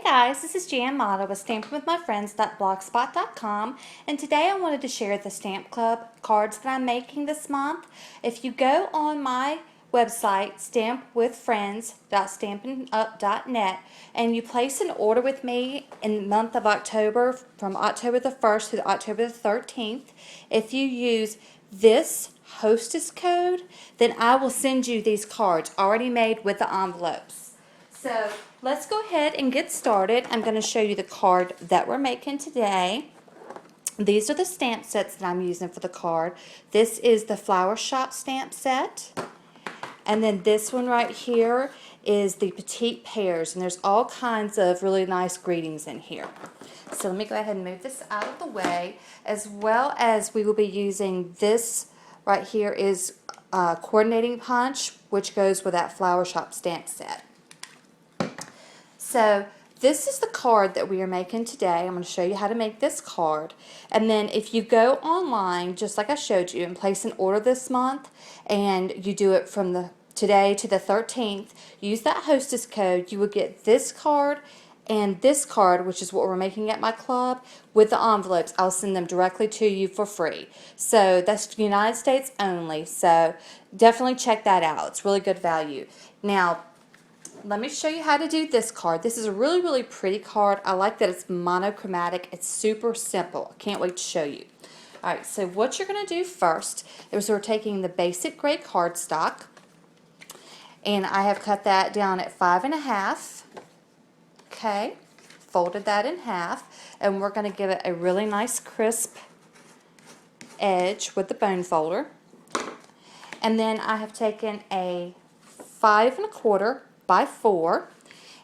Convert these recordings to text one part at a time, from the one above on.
guys, this is Jan Mata with stampingwithmyfriends.blogspot.com, and today I wanted to share the Stamp Club cards that I'm making this month. If you go on my website, stampwithfriends.stampinup.net, and you place an order with me in the month of October, from October the 1st to October the 13th, if you use this hostess code, then I will send you these cards already made with the envelopes. So let's go ahead and get started. I'm going to show you the card that we're making today. These are the stamp sets that I'm using for the card. This is the Flower Shop stamp set. And then this one right here is the Petite Pears. And there's all kinds of really nice greetings in here. So let me go ahead and move this out of the way. As well as we will be using this right here is coordinating punch, which goes with that Flower Shop stamp set. So this is the card that we are making today. I'm going to show you how to make this card. And then if you go online, just like I showed you, and place an order this month, and you do it from the today to the 13th, use that hostess code, you will get this card and this card, which is what we're making at my club, with the envelopes. I'll send them directly to you for free. So that's United States only. So definitely check that out. It's really good value. Now, let me show you how to do this card. This is a really, really pretty card. I like that it's monochromatic. It's super simple. I can't wait to show you. Alright, so what you're going to do first is we're taking the basic gray cardstock, and I have cut that down at 5 1/2. Okay, folded that in half, and we're going to give it a really nice crisp edge with the bone folder. And then I have taken a 5 1/4 by 4,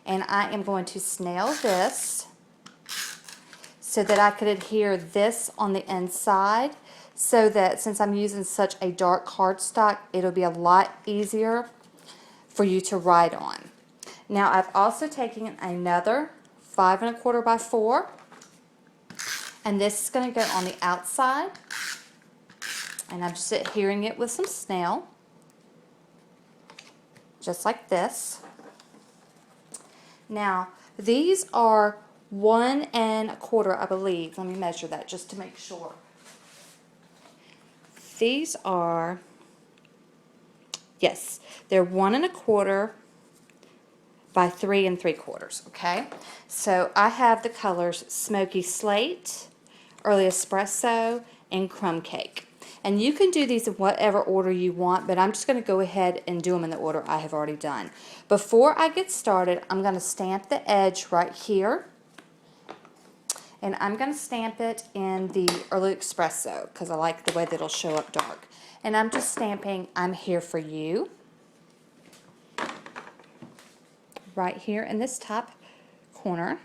and I am going to snail this so that I could adhere this on the inside, so that since I'm using such a dark cardstock, it'll be a lot easier for you to write on. Now I've also taken another 5 1/4 by 4, and this is going to go on the outside, and I'm just adhering it with some snail, just like this. Now, these are 1 1/4, I believe. Let me measure that just to make sure. These are, yes, they're 1 1/4 by 3 3/4, okay? So I have the colors Smoky Slate, Early Espresso, and Crumb Cake. And you can do these in whatever order you want, but I'm just going to go ahead and do them in the order I have already done. Before I get started, I'm going to stamp the edge right here. And I'm going to stamp it in the Early Espresso because I like the way that it'll show up dark. And I'm just stamping I'm Here For You right here in this top corner.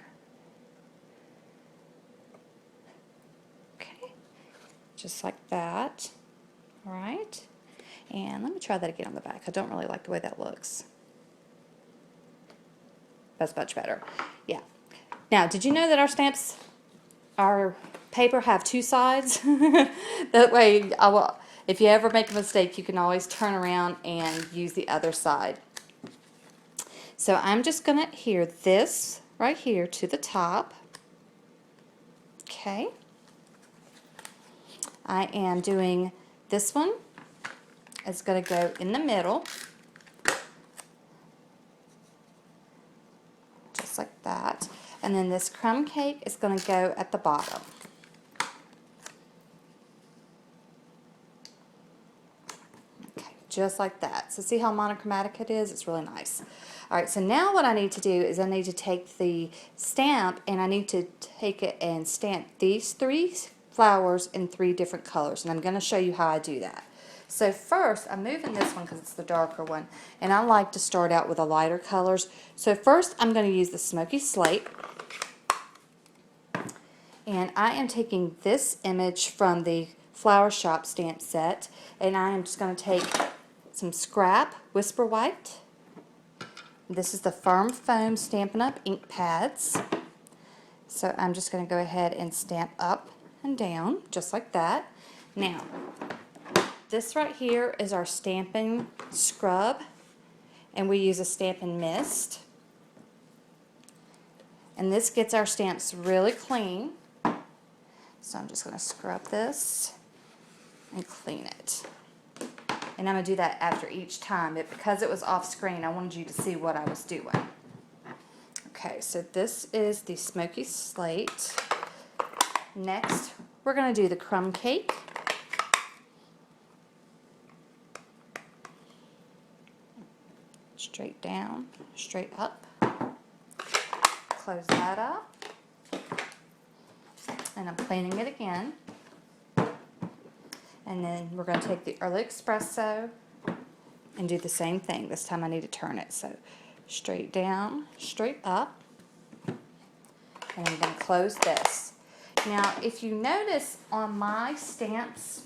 Just like that. All right. And let me try that again on the back. I don't really like the way that looks. That's much better. Yeah. Now, did you know that our stamps, our paper have 2 sides? That way, if you ever make a mistake, you can always turn around and use the other side. So I'm just going to adhere this right here to the top. Okay. I am doing this one. It's going to go in the middle, just like that. And then this crumb cake is going to go at the bottom. Okay, just like that. So see how monochromatic it is? It's really nice. All right, so now what I need to do is I need to take the stamp, and I need to take it and stamp these 3 flowers in 3 different colors, and I'm going to show you how I do that. So first, I'm moving this one because it's the darker one, and I like to start out with the lighter colors. So first, I'm going to use the Smoky Slate, and I am taking this image from the Flower Shop stamp set, and I am just going to take some scrap Whisper White. This is the Firm Foam Stampin' Up! Ink pads. So I'm just going to go ahead and stamp up and down, just like that. Now, this right here is our stamping scrub, and we use a Stampin' Mist. And this gets our stamps really clean. So I'm just going to scrub this and clean it. And I'm going to do that after each time. But because it was off screen, I wanted you to see what I was doing. Okay, so this is the smoky slate. Next, we're going to do the crumb cake. Straight down, straight up. Close that up. And I'm cleaning it again. And then we're going to take the Early Espresso and do the same thing. This time I need to turn it. So straight down, straight up. And I'm going to close this. Now, if you notice on my stamps,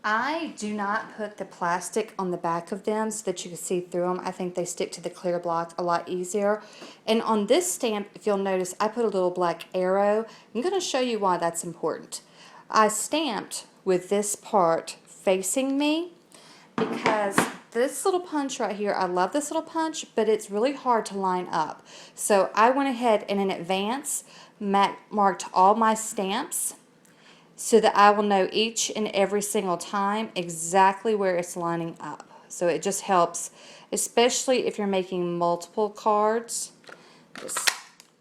I do not put the plastic on the back of them so that you can see through them. I think they stick to the clear block a lot easier. And on this stamp, if you'll notice, I put a little black arrow. I'm going to show you why that's important. I stamped with this part facing me because this little punch right here, I love this little punch, but it's really hard to line up. So I went ahead and in advance marked all my stamps so that I will know each and every single time exactly where it's lining up. So it just helps, especially if you're making multiple cards. Just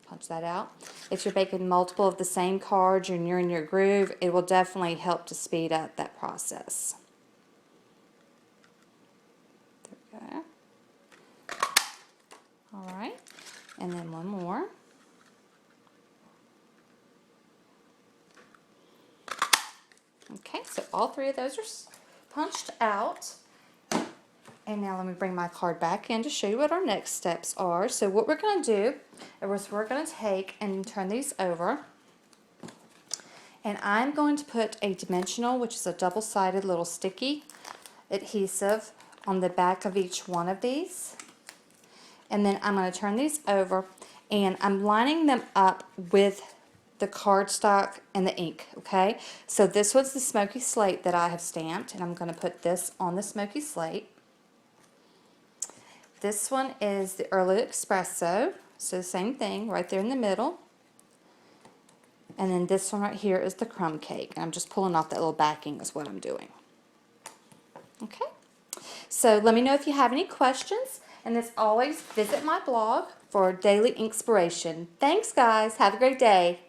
punch that out. If you're making multiple of the same cards and you're in your groove, it will definitely help to speed up that process. There we go. All right, and then one more. Okay, so all three of those are punched out. And now let me bring my card back in to show you what our next steps are. So what we're going to do is we're going to take and turn these over. And I'm going to put a dimensional, which is a double-sided little sticky adhesive, on the back of each one of these. And then I'm going to turn these over, and I'm lining them up with the cardstock and the ink, okay? So this was the smoky slate that I have stamped, and I'm going to put this on the smoky slate. This one is the Early Espresso, so the same thing right there in the middle. And then this one right here is the crumb cake. And I'm just pulling off that little backing is what I'm doing. Okay, so let me know if you have any questions. And as always, visit my blog for daily inspiration. Thanks, guys. Have a great day.